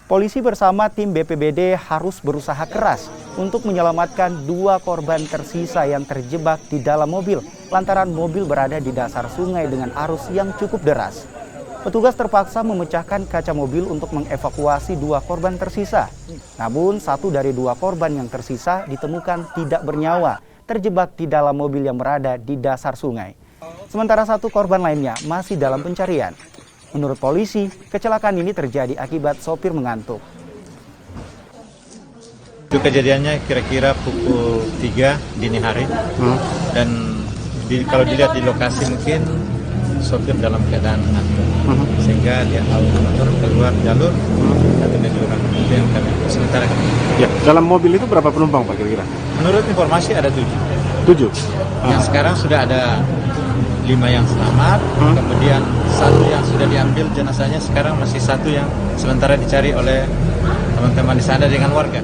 Polisi bersama tim BPBD harus berusaha keras untuk menyelamatkan 2 korban tersisa yang terjebak di dalam mobil lantaran mobil berada di dasar sungai dengan arus yang cukup deras. Petugas terpaksa memecahkan kaca mobil untuk mengevakuasi 2 korban tersisa. Namun 1 dari 2 korban yang tersisa ditemukan tidak bernyawa, terjebak di dalam mobil yang berada di dasar sungai. Sementara 1 korban lainnya masih dalam pencarian. Menurut polisi, kecelakaan ini terjadi akibat sopir mengantuk. Itu kejadiannya kira-kira pukul 3 dini hari. Dan kalau dilihat di lokasi mungkin sopir dalam keadaan mengantuk. Sehingga dia motor keluar jalur atau dia diurang. Itu yang kami sementara kami. Ya, dalam mobil itu berapa penumpang Pak kira-kira? Menurut informasi ada 7. 7? Yang sekarang sudah ada 5 yang selamat, kemudian 1 yang sudah diambil jenazahnya, sekarang masih 1 yang sementara dicari oleh teman-teman di sana dengan warga.